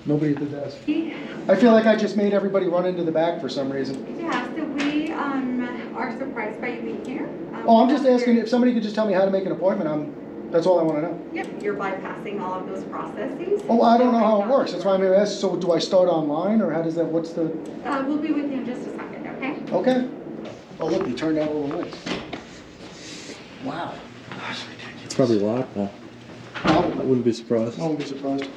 Nobody at the desk. I feel like I just made everybody run into the back for some reason. Yeah, so we are surprised by you being here. Oh, I'm just asking if somebody could just tell me how to make an appointment. That's all I want to know. Yep, you're bypassing all of those processes. Oh, I don't know how it works. That's why I'm asking. So do I start online, or how does that, what's the... We'll be with you in just a second, okay? Okay. Oh, look, you turned out all the lights. Wow. That's ridiculous. It's probably locked now. Probably. I wouldn't be surprised. I wouldn't be surprised.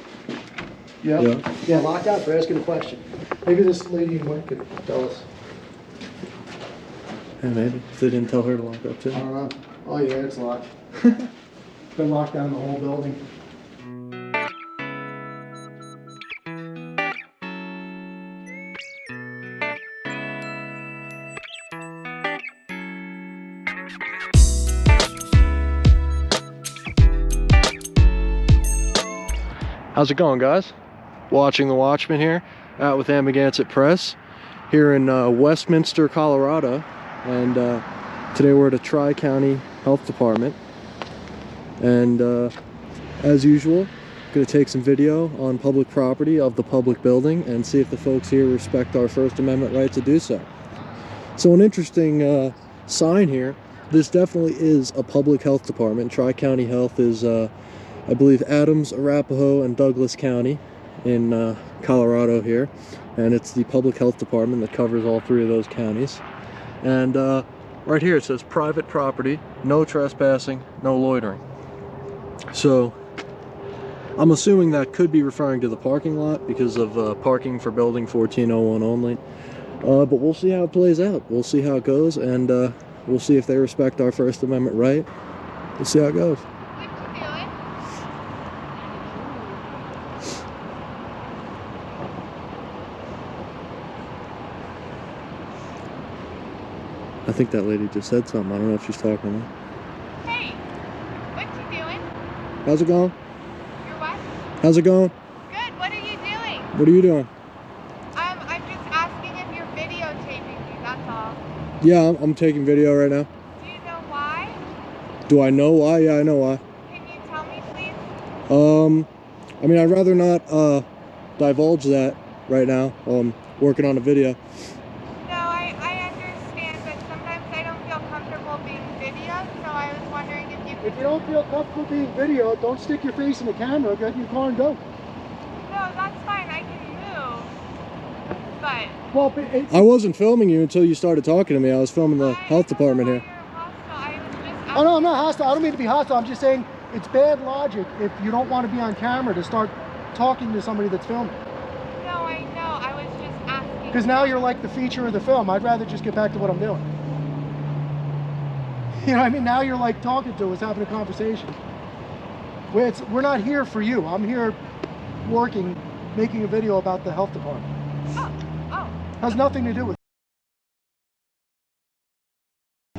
Yeah, locked out for asking a question. Maybe this lady in white could tell us. Yeah, maybe. If they didn't tell her to lock up too. I don't know. Oh yeah, it's locked. It's been locked down the whole building. How's it going, guys? Watching The Watchman here, out with Amagansett Press, here in Westminster, Colorado, and today we're at a Tri-County Health Department, and as usual, gonna take some video on public property of the public building and see if the folks here respect our First Amendment right to do so. So an interesting sign here. This definitely is a public health department. Tri-County Health is I believe Adams, Arapahoe, and Douglas County in Colorado here, and it's the public health department that covers all three of those counties. And right here it says private property, no trespassing, no loitering. So I'm assuming that could be referring to the parking lot because of parking for building 1401 only, but we'll see how it plays out. We'll see how it goes, and we'll see if they respect our First Amendment right. We'll see how it goes. I think that lady just said something. I don't know if she's talking to me. Hey, what you doing? How's it going? You're what? How's it going? Good, what are you doing? What are you doing? I'm just asking if you're videotaping me, that's all. Yeah, I'm taking video right now. Do you know why? Do I know why? Yeah, I know why. Can you tell me, please? I mean, I'd rather not divulge that right now while I'm working on a video. No, I understand, but sometimes I don't feel comfortable being videoed, so I was wondering if you could... If you don't feel comfortable being videoed, don't stick your face in the camera. Get in your car and go. No, that's fine, I can move, but... Well, but I wasn't filming you until you started talking to me. I was filming the health department here. oh no, I'm not hostile. I don't mean to be hostile. I'm just saying it's bad logic if you don't want to be on camera to start talking to somebody that's filming. No, I know. I was just asking. Because now you're like the feature of the film. I'd rather just get back to what I'm doing. You know what I mean? Now you're like talking to us, having a conversation. We're not here for you. I'm here working, making a video about the health department. Oh. Has nothing to do with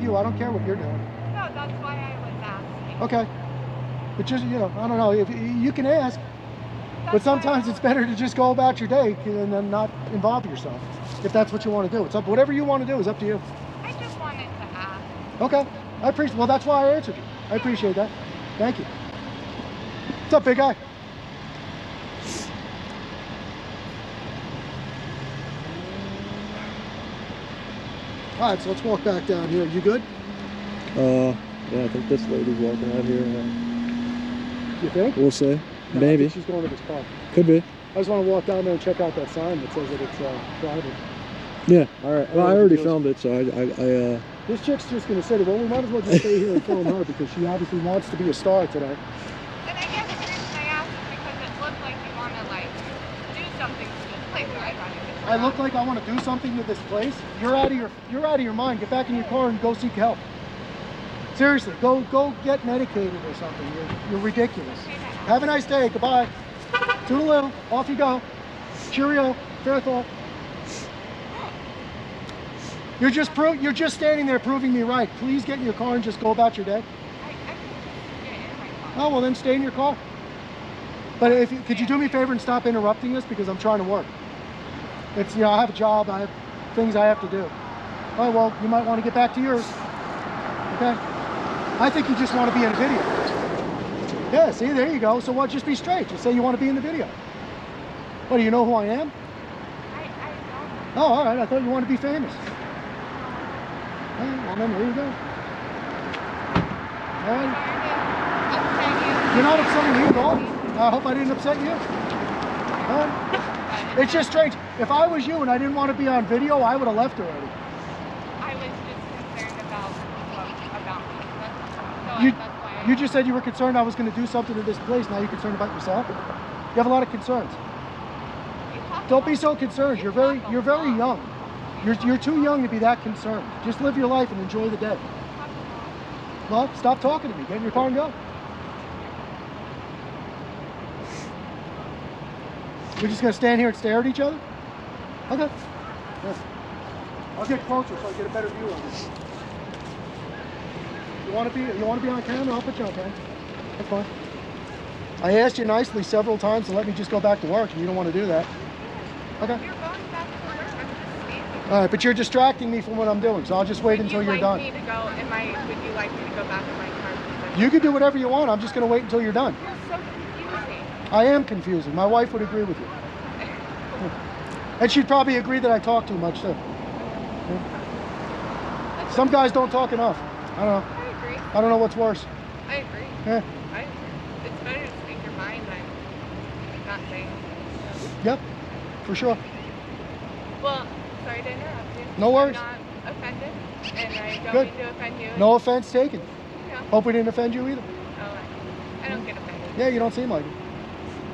you. I don't care what you're doing. No, that's why I was asking. Okay. But just, you know, I don't know. If you can ask, but sometimes it's better to just go about your day and then not involve yourself. If that's what you want to do. It's up, whatever you want to do is up to you. I just wanted to ask. Okay. I appreciate, well, that's why I answered you. I appreciate that. Thank you. What's up, big guy? All right, so let's walk back down here. You good? Yeah, I think this lady's walking out here. You think? We'll see. No, Maybe. I think she's going to this car. Could be. I just want to walk down there and check out that sign that says that it's private. Yeah, all right. Well, I already filmed it, so I This chick's just going to sit. Well, we might as well just stay here and film her because she obviously wants to be a star today. And I guess the reason I asked is because it looked like you want to, like, do something to this place. I look like I want to do something to this place? You're out of your mind. Get back in your car and go seek help. Seriously, go get medicated or something. You're ridiculous. Have a nice day. Goodbye. Toodaloo. Off you go. Cheerio. Fair thought. You're just standing there proving me right. Please get in your car and just go about your day. I can get in my car. Oh, well then stay in your car. But could you do me a favor and stop interrupting us because I'm trying to work. It's, you know, I have a job, I have things I have to do. Oh, well, you might want to get back to yours. Okay? I think you just want to be in a video. Yeah, see, there you go. So what? Just be straight. Just say you want to be in the video. What, do you know who I am? I don't. Oh, all right. I thought you wanted to be famous. All right, well, then there you go. All right. Sorry to upset you. You're not upsetting me at all. I hope I didn't upset you. All right. It's just strange. If I was you and I didn't want to be on video, I would have left already. I was just concerned about me. That's why You just said you were concerned I was going to do something to this place. Now you're concerned about yourself. You have a lot of concerns. Don't be so concerned. You're very young. You're too young to be that concerned. Just live your life and enjoy the day. Well, stop talking to me. Get in your car and go. We're just gonna stand here and stare at each other? Okay. Yeah. I'll get closer so I get a better view of this. You want to be on camera? I'll put you on camera. That's fine. I asked you nicely several times to let me just go back to work, and you don't want to do that. Okay. You're going back to work. I'm just standing. All right, but you're distracting me from what I'm doing, so I'll just wait until you're done. Would you like me to go back in my car? You can do whatever you want. I'm just going to wait until you're done. You're so confusing. I am confusing. My wife would agree with you. And she'd probably agree that I talk too much, too. Some guys don't talk enough. I don't know. I agree. I don't know what's worse. I agree. Yeah. It's better to speak your mind than not saying. Yep, for sure. Well, sorry to interrupt you. No worries. I'm not offended, and I don't Good. mean to offend you. No offense taken. Yeah. Hope we didn't offend you either. Oh, I don't get offended. Yeah, you don't seem like it.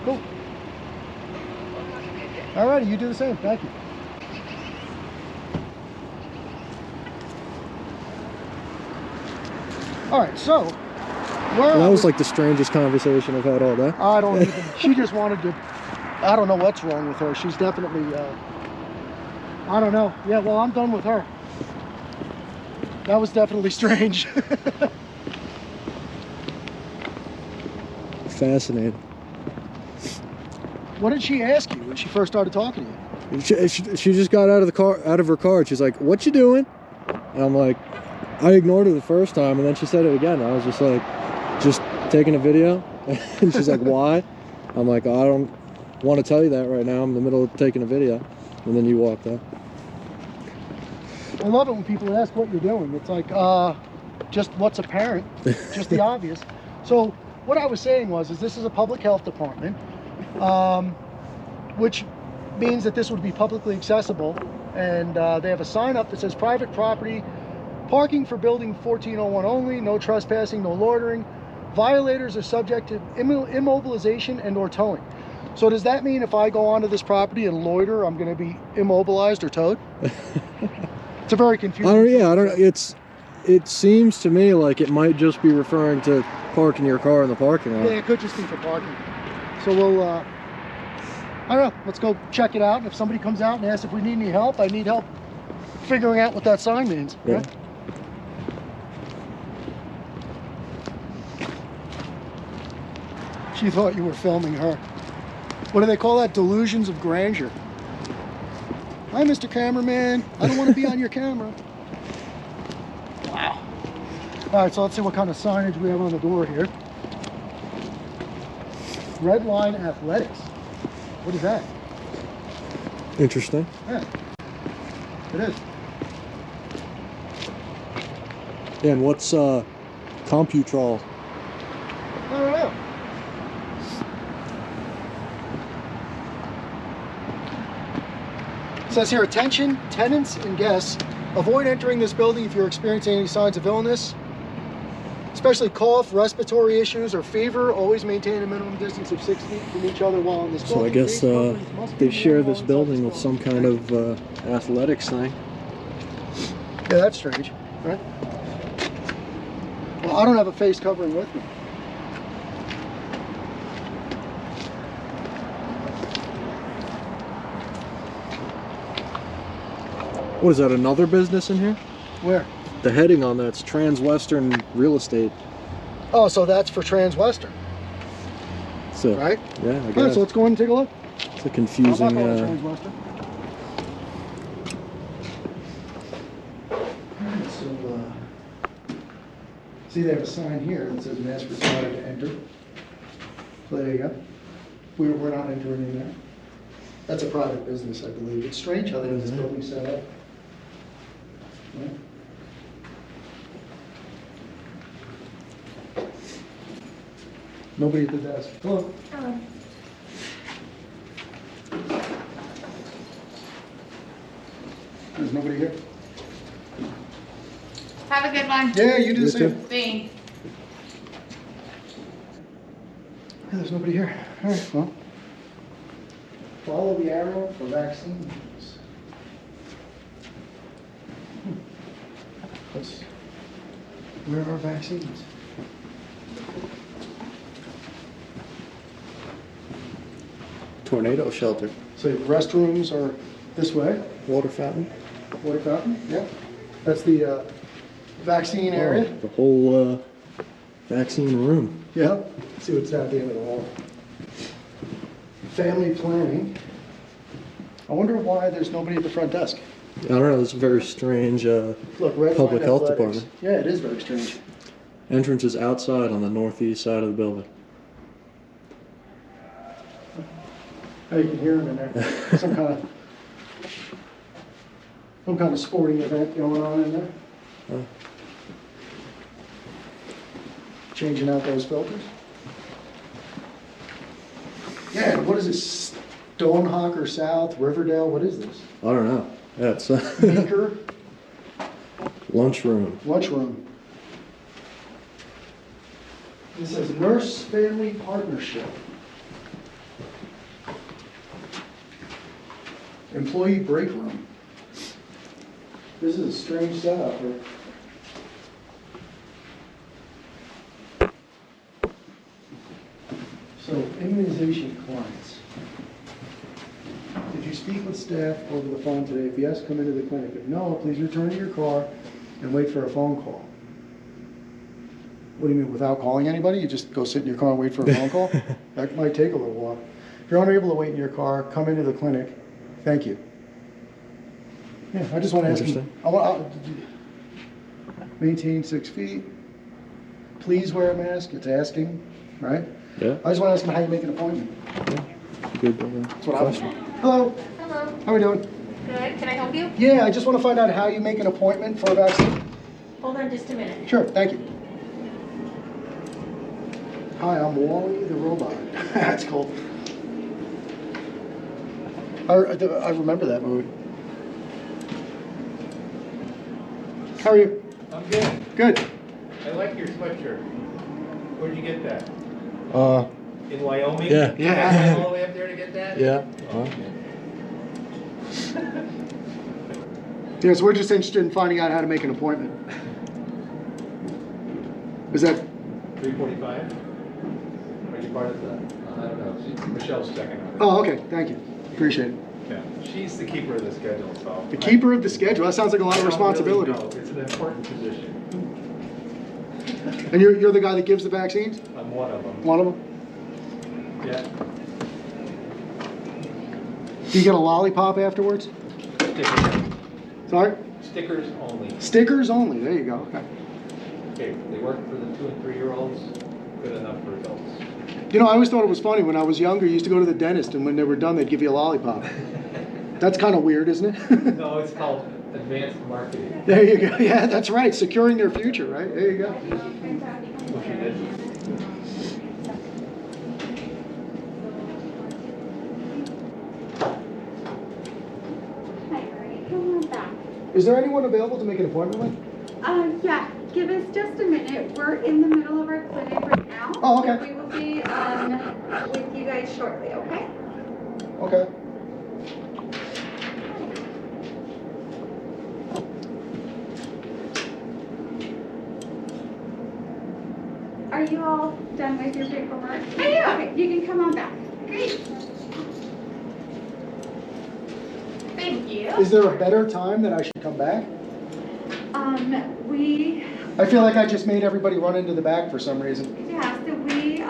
Cool. We'll have a good day. Alrighty, you do the same. Thank you. Alright, so That was like the strangest conversation I've had all day. I don't even, she just wanted to, I don't know what's wrong with her. She's definitely, I don't know. Yeah, well, I'm done with her. That was definitely strange. Fascinating. What did she ask you when she first started talking to you? She just got out of her car. And she's like, "What you doing?" And I'm like, I ignored her the first time, and then she said it again. I was just like, "Just taking a video." And she's like, "Why?" I'm like, "I don't want to tell you that right now. I'm in the middle of taking a video." And then you walked out. I love it when people ask what you're doing. It's like, just what's apparent, just the obvious. So what I was saying is this is a public health department, which means that this would be publicly accessible, and they have a sign up that says private property, parking for building 1401 only, no trespassing, no loitering. Violators are subject to immobilization and or towing. So does that mean if I go onto this property and loiter, I'm going to be immobilized or towed? It's a very confusing. I don't know. It seems to me like it might just be referring to parking your car in the parking lot. Yeah, it could just be for parking. So we'll, I don't know, let's go check it out. And if somebody comes out and asks if we need any help, I need help figuring out what that sign means. Yeah. Right? She thought you were filming her. What do they call that? Delusions of grandeur. Hi, Mr. Cameraman. I don't want to be on your camera. Wow. All right, so let's see what kind of signage we have on the door here. Red Line Athletics. What is that? Interesting. Yeah, it is. Yeah, and what's Computrol? I don't know. It says here, attention, tenants and guests, avoid entering this building if you're experiencing any signs of illness, especially cough, respiratory issues, or fever. Always maintain a minimum distance of 6 feet from each other while in this building. So I guess they share this building with some kind of athletics thing. Yeah, that's strange, right? Well, I don't have a face covering with me. What is that, another business in here? Where? The heading on that's Transwestern Real Estate. Oh, so that's for Transwestern, So, right? yeah, I All right, guess. so let's go in and take a look. It's a confusing... I'm not going to Transwestern. Alright, so, see they have a sign here that says mask required to enter. So there you go. We're not entering in there. That's a private business, I believe. It's strange how they have this building set up. Right? Nobody at the desk. Hello. Hello. There's nobody here. Have a good one. Yeah, you do You the same. too. Thanks. Yeah, there's nobody here. All right, well. Follow the arrow for vaccines. Where are vaccines? Tornado shelter. So restrooms are this way. Water fountain. Water fountain, yeah. That's the vaccine area. Oh, the whole vaccine room. Yeah. See what's at the end of the hall. Family planning. I wonder why there's nobody at the front desk. I don't know, it's a very strange Look, Red Public Line Health Athletics. Department. Yeah, it is very strange. entrance is outside on the northeast side of the building. Oh, you can hear them in there. Some kind of sporting event going on in there. Huh. Changing out those filters. Yeah, what is this? Stonehawker South, Riverdale, what is this? I don't know. Yeah, it's Meeker, lunchroom. lunchroom. This says Nurse Family Partnership. Employee break room. This is a strange setup here. So, immunization clients. Did you speak with staff over the phone today? If yes, come into the clinic. If no, please return to your car and wait for a phone call. What do you mean, without calling anybody? You just go sit in your car and wait for a phone call? That might take a little while. If you're unable to wait in your car, come into the clinic. Thank you. Yeah, I just want to ask you. Maintain 6 feet. Please wear a mask. It's asking, right? Yeah. I just want to ask him how you make an appointment. Good. That's what I was. Hello. Hello. How are we doing? Good. Can I help you? Yeah, I just want to find out how you make an appointment for a vaccine. Hold on just a minute. Sure, thank you. Hi, I'm Wally the robot. That's cool. I remember that movie. How are you? I'm good. Good. I like your sweatshirt. Where'd you get that? In Wyoming? Yeah. You had to go all the way up there to get that? Yeah. Oh, okay. Yes, we're just interested in finding out how to make an appointment. Is that? 3:45? Are you part of the? I don't know. Michelle's checking on it. Oh, okay, thank you. Appreciate it. Yeah. She's the keeper of the schedule, so. The keeper of the schedule, that sounds like a lot of responsibility. No, it's an important position. And you're the guy that gives the vaccines? I'm one of them. One of them? Yeah. Do you get a lollipop afterwards? Stickers. Sorry? Stickers only. Stickers only, there you go. Okay. Okay, they work for the 2 and 3-year-olds, good enough for adults. You know, I always thought it was funny when I was younger, you used to go to the dentist and when they were done, they'd give you a lollipop. That's kind of weird, isn't it? No, it's called advanced marketing. There you go. Yeah, that's right. Securing their future, right? There you go. Oh, she did. Hi, Marie. Come on back. Is there anyone available to make an appointment with? Yeah, give us just a minute. We're in the middle of our clinic right now. Oh, okay. So we will be with you guys shortly, okay? Okay. Are you all done with your paperwork? Yeah. Okay, you can come on back. Great. Thank you. Is there a better time that I should come back? We I feel like I just made everybody run into the back for some reason. we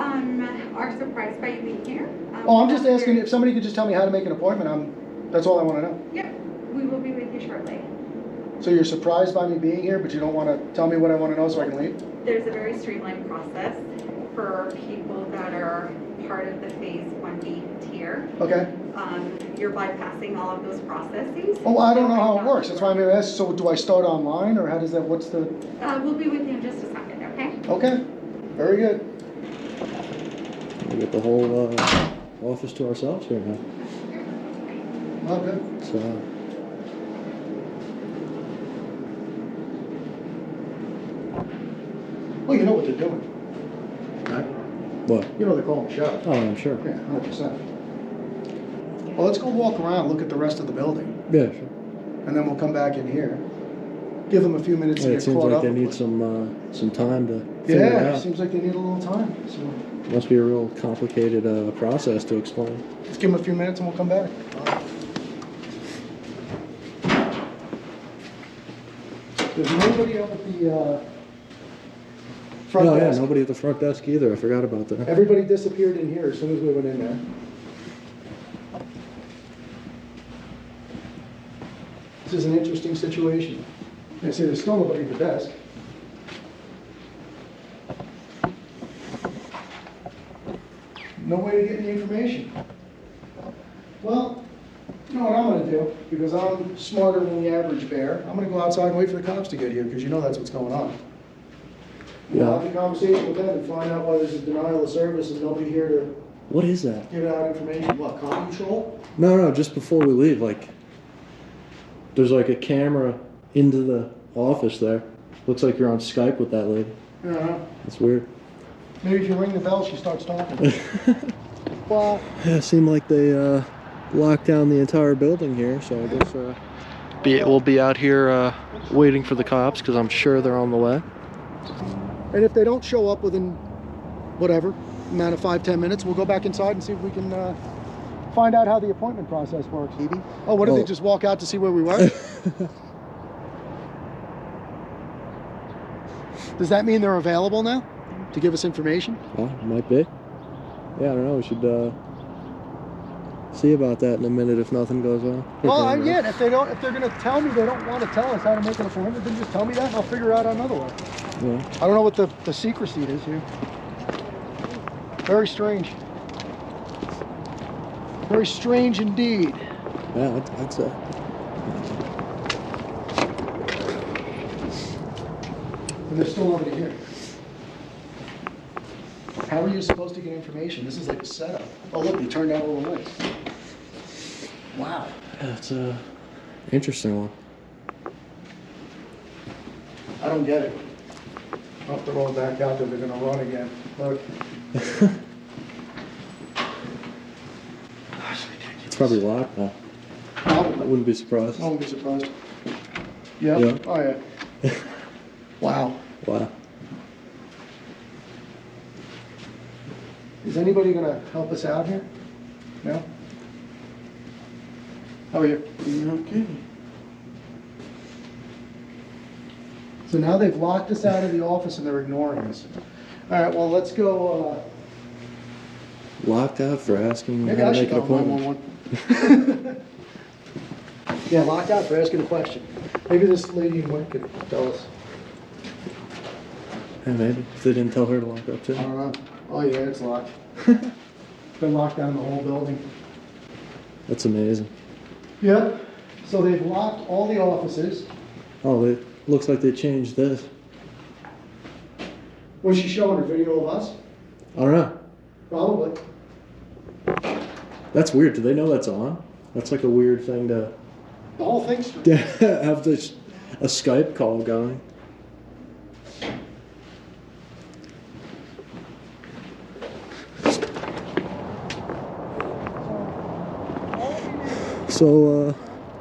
are surprised by you being here. Oh, I'm just asking if somebody could just tell me how to make an appointment. That's all I want to know. Yep, we will be with you shortly. So you're surprised by me being here, but you don't want to tell me what I want to know so I can leave? There's a very streamlined process for people that are part of the Phase 1B tier. there. Okay. You're bypassing all of those processes. Oh, I don't know how it works. That's why I'm going to ask. So do I start online, or how does that, what's the? We'll be with you in just a second, okay? Okay, very good. We get the whole office to ourselves here now. Oh, good. So, Well, you know what they're doing, right? what? You know they're calling the shot. Oh, I'm sure. Yeah, 100%. Well, let's go walk around, look at the rest of the building, Yeah, sure. and then we'll come back in here. Give them a few minutes Yeah, to it get seems caught like up. they need some time to figure it Yeah, out. seems like they need a little time. So Must be a real complicated process to explain. let's give them a few minutes and we'll come back. There's nobody up at the front No, yeah, desk. nobody at the front desk either. I forgot about that. Everybody disappeared in here as soon as we went in there. This is an interesting situation. I see there's still nobody at the desk. No way to get any information. Well, you know what I'm gonna do, because I'm smarter than the average bear, I'm gonna go outside and wait for the cops to get here, because you know that's what's going on. We'll Yeah. have a conversation with them and find out why there's a denial of service and nobody here to What is that? give out information. What, cop control? No, just before we leave, like, there's like a camera into the office there. Looks like you're on Skype with that lady. Yeah. That's weird. Maybe if you ring the bell, she starts talking. Well, Yeah, it seemed like they locked down the entire building here, so I guess we'll be out here waiting for the cops, because I'm sure they're on the way. and if they don't show up within whatever amount of 5-10 minutes, we'll go back inside and see if we can find out how the appointment process works. Oh, what did they just walk out to see where we were? Does that mean they're available now to give us information? Well, might be. Yeah, I don't know. We should see about that in a minute if nothing goes on. Well, yeah, if they're going to tell me they don't want to tell us how to make an appointment, then just tell me that and I'll figure out another way. Yeah. I don't know what the secrecy is here. Very strange. Very strange indeed. Yeah, I'd say. And there's still nobody here. How are you supposed to get information? This is like a setup. Oh, look, they turned out all the lights. Wow. Yeah, it's a interesting one. I don't get it. I'll have to roll it back out there. They're going to run again. Look. It's probably locked now. I Probably. wouldn't be surprised. I won't be surprised. Yep. Yeah. Oh, yeah. Wow. Wow. Is anybody going to help us out here? No? How are you? Okay. So now they've locked us out of the office and they're ignoring us. All right, well, let's go. Locked out for asking Maybe how I to should make an call appointment. 911. Yeah, locked out for asking a question. Maybe this lady in white could tell us. Yeah, maybe. If they didn't tell her to lock up too. I don't know. Oh yeah, it's locked. Been locked down the whole building. That's amazing. Yep. So they've locked all the offices. Oh, it looks like they changed this. Was she showing her video of us? I don't know. Probably. That's weird. Do they know that's on? That's like a weird thing to The whole thing's have this a Skype call going. So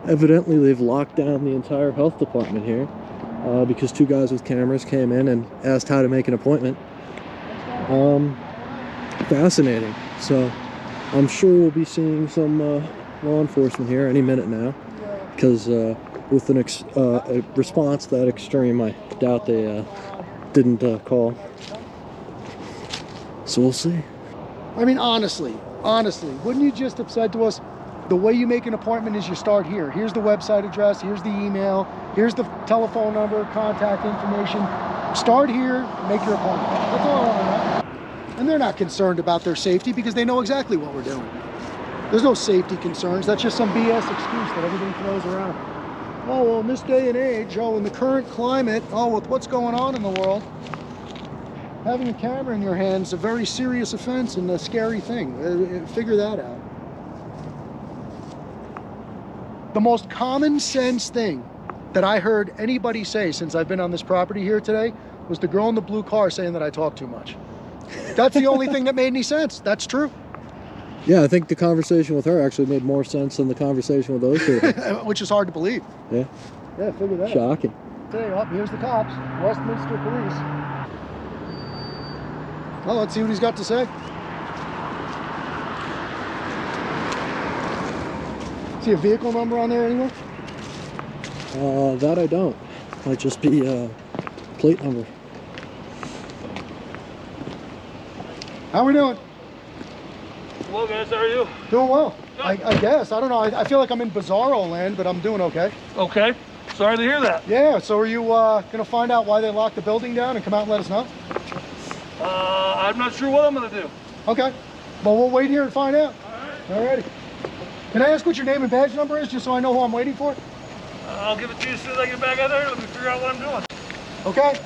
evidently they've locked down the entire health department here because two guys with cameras came in and asked how to make an appointment. Fascinating. So I'm sure we'll be seeing some law enforcement here any minute now, because with a response that extreme, I doubt they didn't call. So we'll see. I mean, honestly, wouldn't you just have said to us, the way you make an appointment is you start here. Here's the website address, here's the email, here's the telephone number, contact information. Start here, make your appointment. That's all I want to know. And they're not concerned about their safety because they know exactly what we're doing. There's no safety concerns. That's just some BS excuse that everybody throws around. Oh, well, in this day and age, oh, in the current climate, oh, with what's going on in the world, having a camera in your hand is a very serious offense and a scary thing. Figure that out. The most common sense thing that I heard anybody say since I've been on this property here today was the girl in the blue car saying that I talk too much. That's the only thing that made any sense. That's true. Yeah, I think the conversation with her actually made more sense than the conversation with those two. Which is hard to believe. Yeah. Yeah, figure that out. Shocking. Hey, oh, here's the cops. Westminster Police. Well, let's see what he's got to say. See a vehicle number on there anywhere? That I don't. Might just be plate number. How we doing? Hello guys, how are you? Doing well. I guess. I don't know. I feel like I'm in bizarro land, but I'm doing okay. Okay. Sorry to hear that. Yeah, so are you going to find out why they locked the building down and come out and let us know? I'm not sure what I'm going to do. Okay. Well, we'll wait here and find out. All righty. Can I ask what your name and badge number is, just so I know who I'm waiting for? I'll give it to you as soon as I get back out there. Let me figure out what I'm doing. Okay.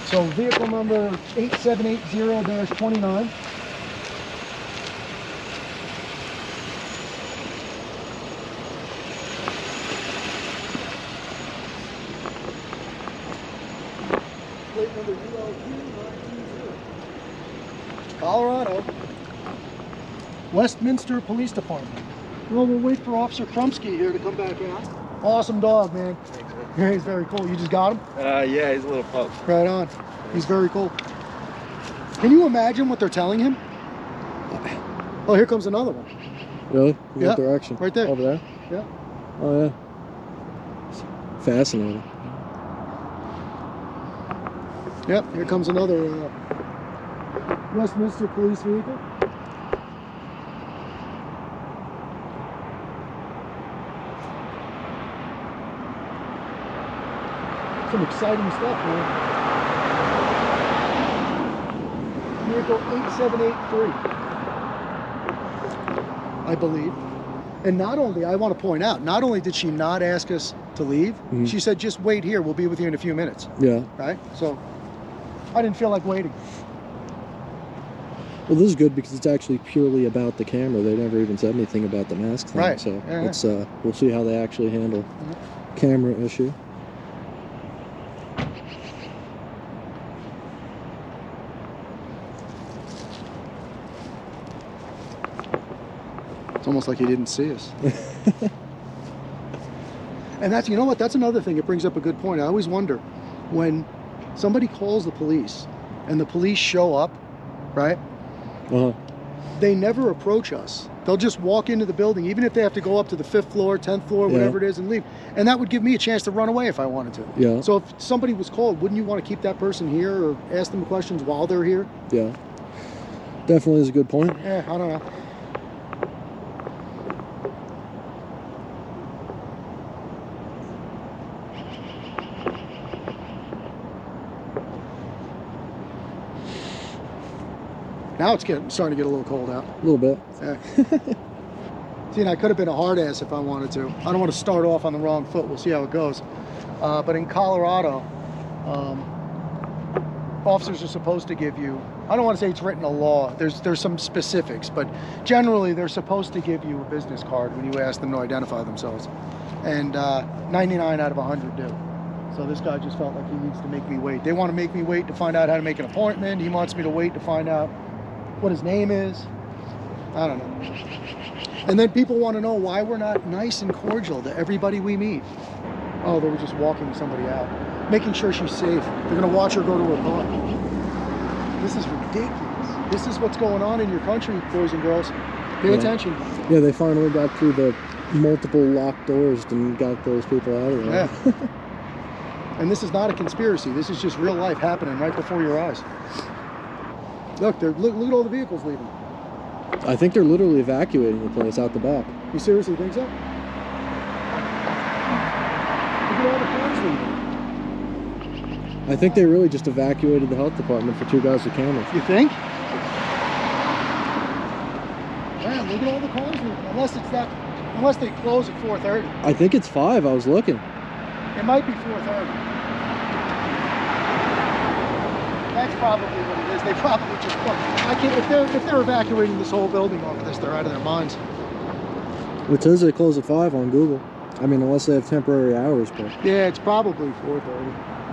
So vehicle number 8780-29. Plate number ULQ920. Colorado. Westminster Police Department. Well, we'll wait for Officer Krumsky here to come back out. Awesome dog, man. Thanks, man. Yeah, he's very cool. You just got him? Yeah, he's a little pup. Right on. He's very cool. Can you imagine what they're telling him? Oh, here comes another one. Really? In Yeah, what direction? right there. Over there? Yeah. Oh, yeah. It's fascinating. Yep, here comes another Westminster police vehicle. Some exciting stuff, man. Vehicle 8783, I believe. And not only, I want to point out, not only did she not ask us to leave, she said, just wait here, we'll be with you in a few minutes. Yeah. Right? So, I didn't feel like waiting. Well, this is good because it's actually purely about the camera. They never even said anything about the mask thing. Right. So Yeah. it's we'll see how they actually handle camera issue. It's almost like he didn't see us. And that's, you know what, that's another thing. It brings up a good point. I always wonder when somebody calls the police and the police show up, right? They never approach us. They'll just walk into the building, even if they have to go up to the 5th floor, 10th floor, whatever it is, and leave. And that would give me a chance to run away if I wanted to. Yeah. So if somebody was called, wouldn't you want to keep that person here or ask them questions while they're here? Yeah. Definitely is a good point. Yeah, I don't know. Now it's starting to get a little cold out. A little bit. Yeah. See, and I could have been a hard ass if I wanted to. I don't want to start off on the wrong foot. We'll see how it goes. But in Colorado, officers are supposed to give you, I don't want to say it's written a law. There's some specifics, but generally they're supposed to give you a business card when you ask them to identify themselves. And 99 out of 100 do. So this guy just felt like he needs to make me wait. They want to make me wait to find out how to make an appointment. He wants me to wait to find out what his name is. I don't know. And then people want to know why we're not nice and cordial to everybody we meet. Oh, they were just walking somebody out, making sure she's safe. They're gonna watch her go to her car. This is ridiculous. This is what's going on in your country, boys and girls. Pay attention. Yeah, they finally got through the multiple locked doors and got those people out of there. Yeah. And this is not a conspiracy. This is just real life happening right before your eyes. Look, look at all the vehicles leaving. I think they're literally evacuating the place out the back. You seriously think so? Look at all the cars leaving. I think they really just evacuated the health department for 2 guys with cameras. You think? time. Look at all the cars moving. Unless they close at 4:30. I think it's 5. I was looking. It might be 4:30. That's probably what it is. They probably just I can't. If they're evacuating this whole building over this, they're out of their minds. It says they close at 5 on Google. I mean, unless they have temporary hours, but Yeah, it's probably 4:30.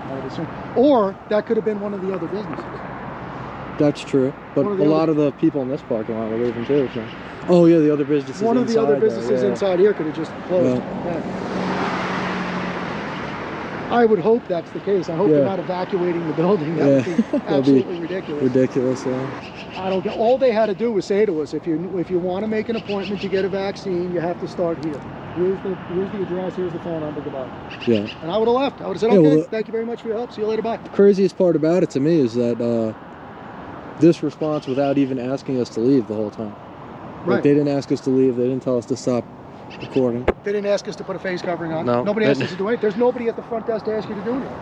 I would assume. Or that could have been one of the other businesses. that's true. But a One of the lot of the people in this parking lot were leaving too. So. Oh yeah, the other businesses. One of the other inside there, businesses yeah. inside here could have just closed. Yeah. I would hope that's the case. I hope they're not evacuating the building. That would be absolutely ridiculous. Ridiculous, yeah. I don't get. All they had to do was say to us, if you want to make an appointment to get a vaccine, you have to start here. Here's the address. Here's the phone number. Goodbye. Yeah. And I would have left. I would have said, Yeah, okay, well, thank you very much for your help. See you later. Bye. The craziest part about it to me is that this response without even asking us to leave the whole time. Right. Like they didn't ask us to leave. They didn't tell us to stop recording. They didn't ask us to put a face covering on. No. Nobody asked us to do it. There's nobody at the front desk to ask you to do anything.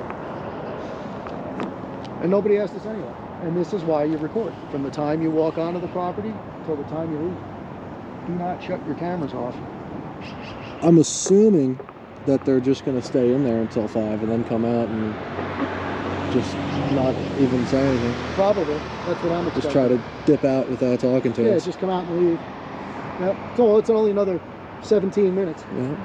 And nobody asked us anyway. And this is why you record. From the time you walk onto the property till the time you leave. Do not shut your cameras off. I'm assuming that they're just going to stay in there until 5 and then come out and just not even say anything. Probably. That's what I'm expecting. Just try to dip out without talking to Yeah, us. just come out and leave. Yep. So it's only another 17 minutes. Yeah.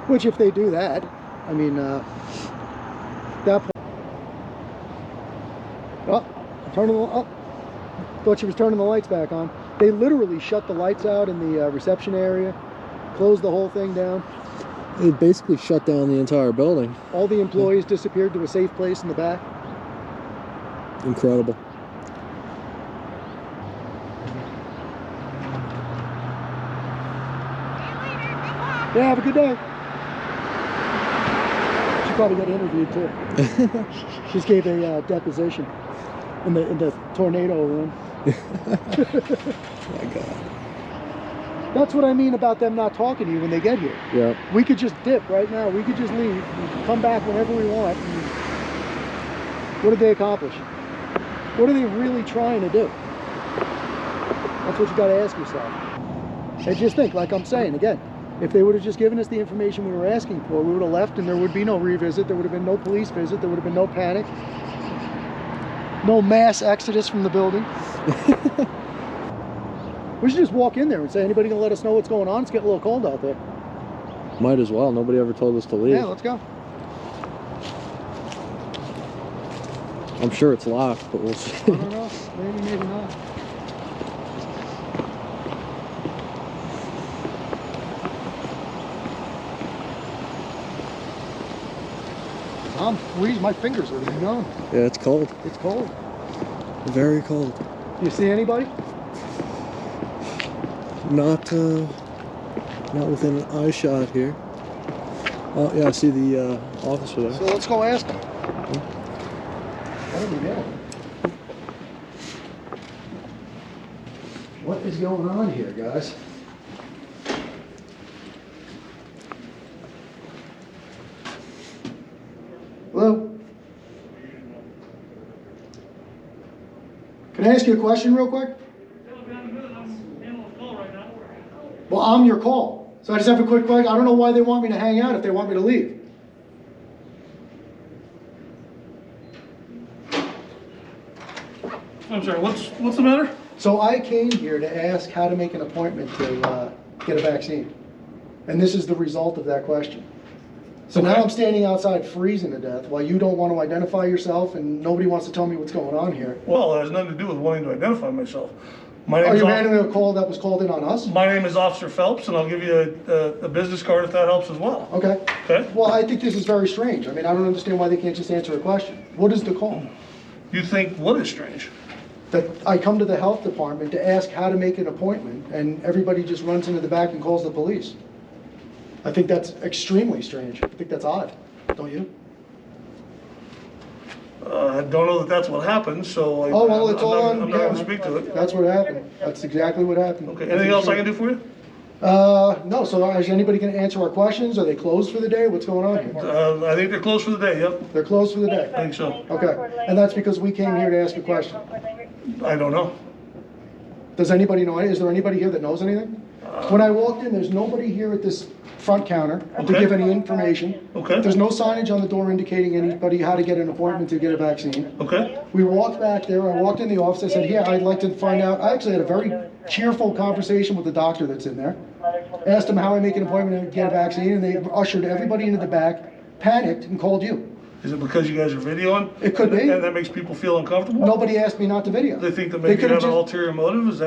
Which, if they do that, I mean, that point. Oh, turning the oh, thought she was turning the lights back on. They literally shut the lights out in the reception area, closed the whole thing down. It basically shut down the entire building. All the employees disappeared to a safe place in the back. Incredible. Yeah, have a good day. She probably got interviewed too. She just gave a deposition in the tornado room. My God. That's what I mean about them not talking to you when they get here. Yeah. We could just dip right now. We could just leave and come back whenever we want. And what did they accomplish? What are they really trying to do? That's what you got to ask yourself. And just think, like I'm saying again, if they would have just given us the information we were asking for, we would have left and there would be no revisit. There would have been no police visit. There would have been no panic. No mass exodus from the building. We should just walk in there and say, anybody gonna let us know what's going on? It's getting a little cold out there. Might as well. Nobody ever told us to leave. Yeah, let's go. I'm sure it's locked, but we'll see. I don't know. Maybe, maybe not. I'm squeezed. My fingers are numb. Yeah, it's cold. It's cold. Very cold. You see anybody? Not within an eye shot here. Oh yeah, I see the officer there. So let's go ask them. What are we doing? What is going on here, guys? Hello? Can I ask you a question real quick? Well, I'm your call. So I just have a quick question. I don't know why they want me to hang out if they want me to leave. I'm sorry, what's the matter? So I came here to ask how to make an appointment to get a vaccine. And this is the result of that question. So now I'm standing outside freezing to death while you don't want to identify yourself and nobody wants to tell me what's going on here. Well, it has nothing to do with wanting to identify myself. My Are name you is handling a call that was called in on us? My name is Officer Phelps, and I'll give you a business card if that helps as well. Okay. Okay? Well, I think this is very strange. I mean, I don't understand why they can't just answer a question. What is the call? You think what is strange? That I come to the health department to ask how to make an appointment and everybody just runs into the back and calls the police. I think that's extremely strange. I think that's odd, don't you? I don't know that that's what happened, so Oh, well, it's all on I'm not going to camera. speak to it. That's what happened. That's exactly what happened. Okay, anything else I can do for you? No, so is anybody gonna answer our questions? Are they closed for the day? What's going on here? I think they're closed for the day, yep. They're closed for the day? I think so. Okay, and that's because we came here to ask a question. I don't know. Does anybody know, is there anybody here that knows anything? When I walked in, there's nobody here at this front counter to Okay. give any information. Okay. There's no signage on the door indicating anybody how to get an appointment to get a vaccine. Okay. We walked back there, I walked in the office, I said, yeah, I'd like to find out, I actually had a very cheerful conversation with the doctor that's in there. Asked him how I make an appointment to get a vaccine, and they ushered everybody into the back, panicked, and called you. Is it because you guys are videoing? It could be. And that makes people feel uncomfortable? Nobody asked me not to video. They think that maybe you could've have an just- ulterior motive?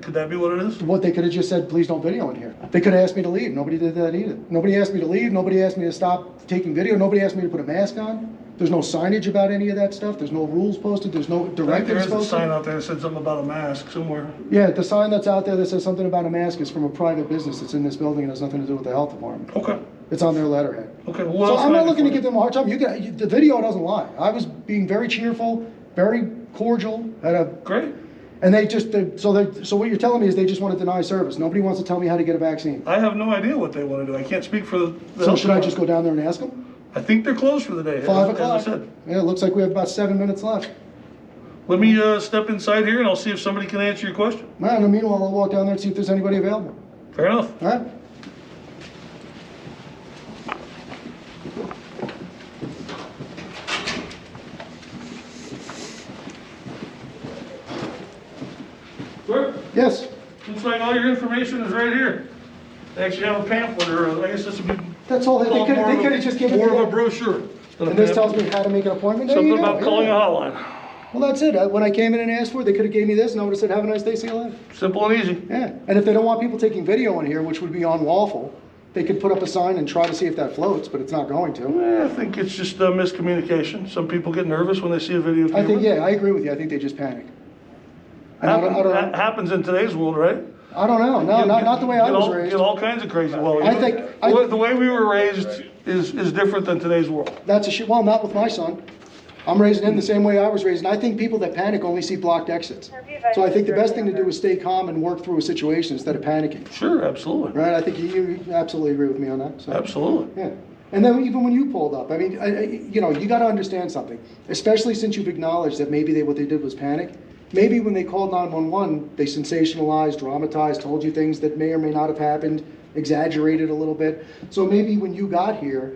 Could that be what it is? What they could have just said, please don't video in here. They could have asked me to leave. Nobody did that either. Nobody asked me to leave. Nobody asked me to stop taking video. Nobody asked me to put a mask on. There's no signage about any of that stuff. There's no rules posted. There's no There directives is a posted. sign out there that said something about a mask somewhere. Yeah, the sign that's out there that says something about a mask is from a private business that's in this building and has nothing to do with the health department. Okay. It's on their letterhead. Okay. What So else I'm can I not do looking for to you? give them a hard time. The video doesn't lie. I was being very cheerful, very cordial, Great. and so what you're telling me is they just want to deny service. Nobody wants to tell me how to get a vaccine. I have no idea what they want to do. I can't speak for the So health should I just department. go down there and ask them? I think they're closed for the day. 5 as o'clock. I said. Yeah, it looks like we have about 7 minutes left. Let me step inside here and I'll see if somebody can answer your question. Well, in the meanwhile, I'll walk down there and see if there's anybody available. Fair enough. All right? Sir, Yes, looks like all your information is right here. They actually have a pamphlet, or I guess this would be that's all. They called could more of a- have just given more me of a that. brochure. than a And this tells pamphlet. me how to make an appointment? There you Something go, about calling a yeah. hotline. Well, that's it. When I came in and asked for it, they could have gave me this and I would have said, have a nice day, see you later. Simple and easy. Yeah, and if they don't want people taking video in here, which would be unlawful, they could put up a sign and try to see if that floats, but it's not going to. I think it's just a miscommunication. Some people get nervous when they see a video camera. I think, yeah, I agree with you. I think they just panic. And I That happens in today's world, right? don't know. No, not the way I was raised. Get all kinds of crazy. Well, I think- the way we were raised is different than today's world. That's a shit. Well, not with my son. I'm raising him the same way I was raised, and I think people that panic only see blocked exits. So I think the best thing to do is stay calm and work through a situation instead of panicking. Sure, absolutely. Right? I think you absolutely agree with me on that. So. Absolutely. Yeah. And then even when you pulled up, I mean, you got to understand something, especially since you've acknowledged that maybe what they did was panic. Maybe when they called 911, they sensationalized, dramatized, told you things that may or may not have happened, exaggerated a little bit. So maybe when you got here,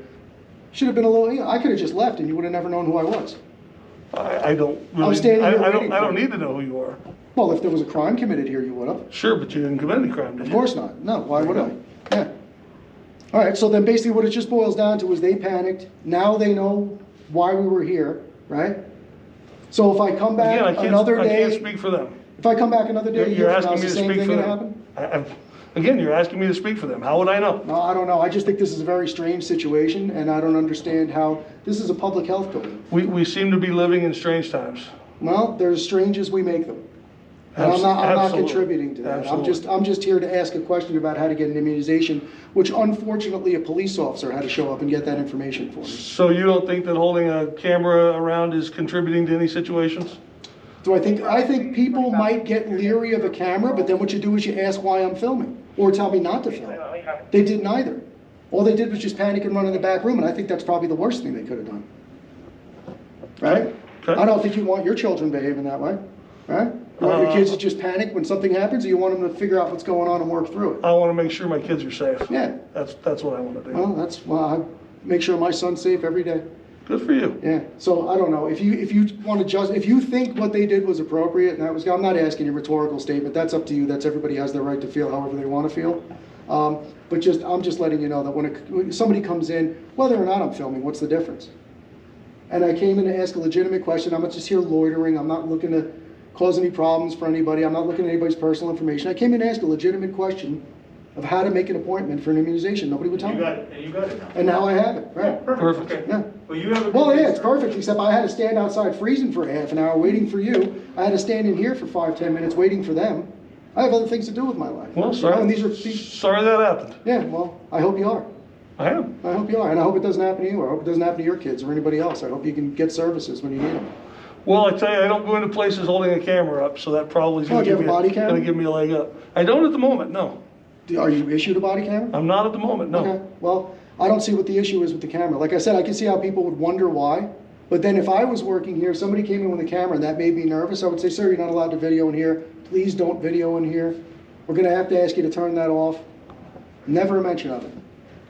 should have been a little, I could have just left and you would have never known who I was. I don't really. standing here waiting I for don't you. need to know who you are. Well, if there was a crime committed here, you would have. Sure, but you didn't commit any crime, did you? Of course not. No, why would I? Yeah. All right, so then basically what it just boils down to is they panicked. Now they know why we were here, right? So if I come back Again, I another can't day, speak for them. if I come back another day, a You're year from now, asking is me the to same speak thing for gonna them. happen? Again, you're asking me to speak for them. How would I know? No, I don't know. I just think this is a very strange situation, and I don't understand how, this is a public health building. We seem to be living in strange times. Well, they're as strange as we make them. And I'm not Absolutely. contributing to that. Absolutely. I'm just here to ask a question about how to get an immunization, which unfortunately a police officer had to show up and get that information for me. So you don't think that holding a camera around is contributing to any situations? So I think people might get leery of a camera, but then what you do is you ask why I'm filming, or tell me not to film. They did neither. All they did was just panic and run in the back room, and I think that's probably the worst thing they could have done. Right? Okay. I don't think you want your children behaving that way, right? You want your kids to just panic when something happens, or you want them to figure out what's going on and work through it? I want to make sure my kids are safe. Yeah. That's what I want to do. Well, I make sure my son's safe every day. Good for you. Yeah, so I don't know, if you want to if you think what they did was appropriate, and that was, I'm not asking you a rhetorical statement, that's up to you, everybody has the right to feel however they want to feel. But I'm just letting you know that when somebody comes in, whether or not I'm filming, what's the difference? And I came in to ask a legitimate question, I'm not just here loitering, I'm not looking to cause any problems for anybody, I'm not looking at anybody's personal information. I came in to ask a legitimate question of how to make an appointment for an immunization. Nobody would tell me. You got it, and you got it now. And now I have it, right? Perfect. Okay. Yeah. Well, you have a good Well, day, yeah, it's sir. perfect, except I had to stand outside freezing for a half an hour waiting for you. I had to stand in here for 5-10 minutes waiting for them. I have other things to do with my life. Well, You know, and sorry. these Sorry that happened. yeah, well, I hope you are. I am. I hope you are, and I hope it doesn't happen to you, or I hope it doesn't happen to your kids or anybody else. I hope you can get services when you need them. Well, I tell you, I don't go into places holding a camera up, so that probably is Oh, going do you have a body cam? to give me a leg up. I don't at the moment, no. Are you issued a body camera? I'm not at the moment, no. Okay, well, I don't see what the issue is with the camera. Like I said, I can see how people would wonder why. But then if I was working here, somebody came in with a camera and that made me nervous, I would say, sir, you're not allowed to video in here. Please don't video in here. We're gonna have to ask you to turn that off. Never a mention of it.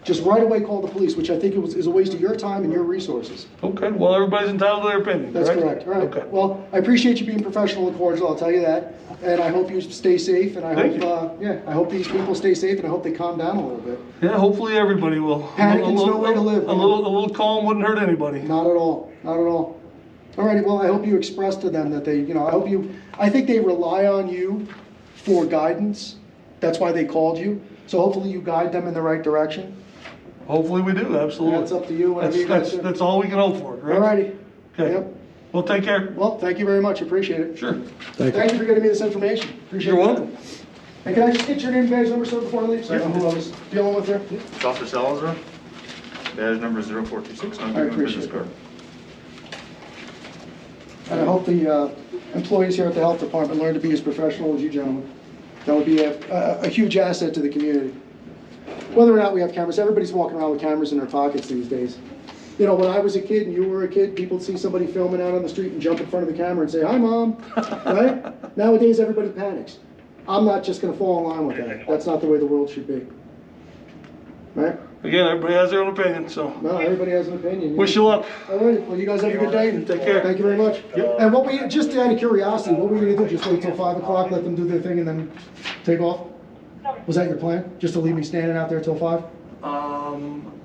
Just right away call the police, which I think is a waste of your time and your resources. Okay, well, everybody's entitled to their opinion, That's correct? correct. All right. Okay. Well, I appreciate you being professional and cordial, I'll tell you that. And I hope you stay safe, and I Thank hope, I hope these people stay safe, and I hope they calm down a little bit. Yeah, hopefully everybody will. Panicing's no way to live, A man. little calm wouldn't hurt anybody. Not at all, not at all. All righty, well, I hope you express to them that they, I think they rely on you for guidance. That's why they called you. So hopefully you guide them in the right direction. Hopefully we do, absolutely. That's up to you, whatever you guys do. That's all we can hope for, correct? All righty. Okay. Yep. Well, take care. Well, thank you very much, appreciate it. Sure. Thank you for getting me this information. Appreciate it. You're welcome. And can I just get your name, badge number, sir, before I leave? So I know who I was dealing with there. Officer Salazar, badge number 0426, I'm giving a business appreciate card. And I hope the employees here at the health department learn to be as professional as you gentlemen. That would be a huge asset to the community. Whether or not we have cameras, everybody's walking around with cameras in their pockets these days. You know, when I was a kid and you were a kid, people would see somebody filming out on the street and jump in front of the camera and say, "Hi, Mom," right? Nowadays, everybody panics. I'm not just gonna fall in line with that. That's not the way the world should be. Right? Again, everybody has their own opinion, so No, everybody has an opinion. wish you luck. All right, well, you guys have a good day. And Take care. Thank you very much. And just out of curiosity, what were you gonna do? Just wait till 5 o'clock, let them do their thing and then take off? Was that your plan? Just to leave me standing out there till 5?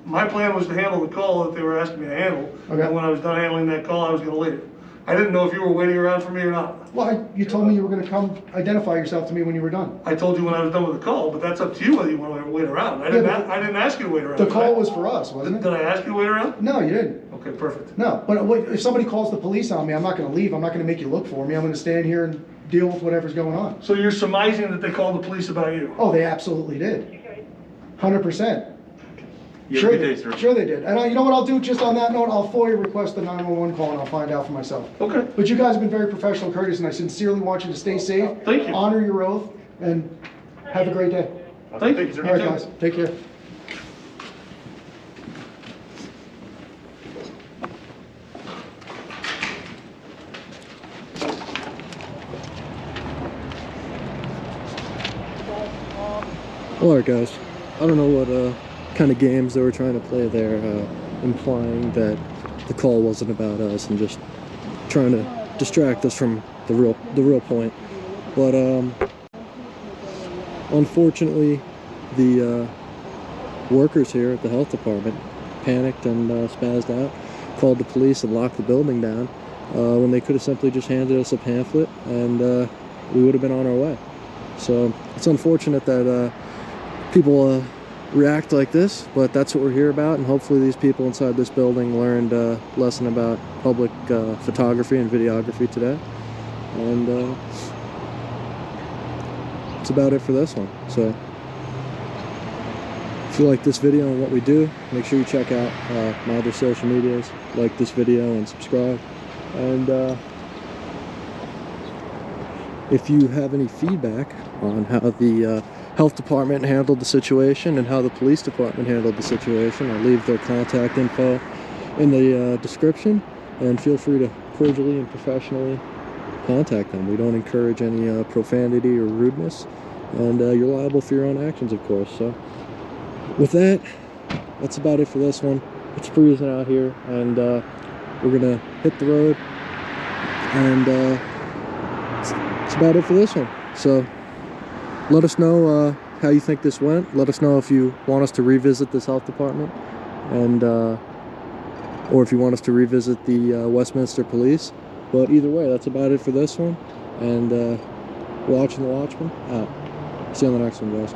My plan was to handle the call that they were asking me to handle. Okay. And when I was done handling that call, I was gonna leave. I didn't know if you were waiting around for me or not. Well, you told me you were gonna come identify yourself to me when you were done. I told you when I was done with the call, but that's up to you whether you want to wait around. I didn't ask you to wait around. The did call I? was for us, wasn't Did it? I ask you to wait around? No, you didn't. Okay, perfect. No, but if somebody calls the police on me, I'm not gonna leave. I'm not gonna make you look for me. I'm gonna stand here and deal with whatever's going on. So you're surmising that they called the police about you? Oh, they absolutely did. 100%. You have a good day, sir. Sure they did. And you know what I'll do, just on that note, I'll FOIA request the 911 call and I'll find out for myself. Okay. But you guys have been very professional, courteous, and I sincerely want you to stay safe. Thank you. Honor your oath, and have a great day. Thank you, sir. All right, guys, take care. All right, guys. I don't know what kind of games they were trying to play there, implying that the call wasn't about us and just trying to distract us from the real point. But unfortunately, the workers here at the health department panicked and spazzed out, called the police and locked the building down when they could have simply just handed us a pamphlet and we would have been on our way. So it's unfortunate that people react like this, but that's what we're here about, and hopefully these people inside this building learned a lesson about public photography and videography today. And that's about it for this one. So if you like this video and what we do, make sure you check out my other social medias, like this video and subscribe. And if you have any feedback on how the health department handled the situation and how the police department handled the situation, I'll leave their contact info in the description, and feel free to cordially and professionally contact them. We don't encourage any profanity or rudeness, and you're liable for your own actions, of course. So with that, that's about it for this one. It's freezing out here, and we're gonna hit the road, and that's about it for this one. So let us know how you think this went. Let us know if you want us to revisit this health department, and or if you want us to revisit the Westminster Police. But either way, that's about it for this one. And watching the Watchmen out. See you on the next one, guys.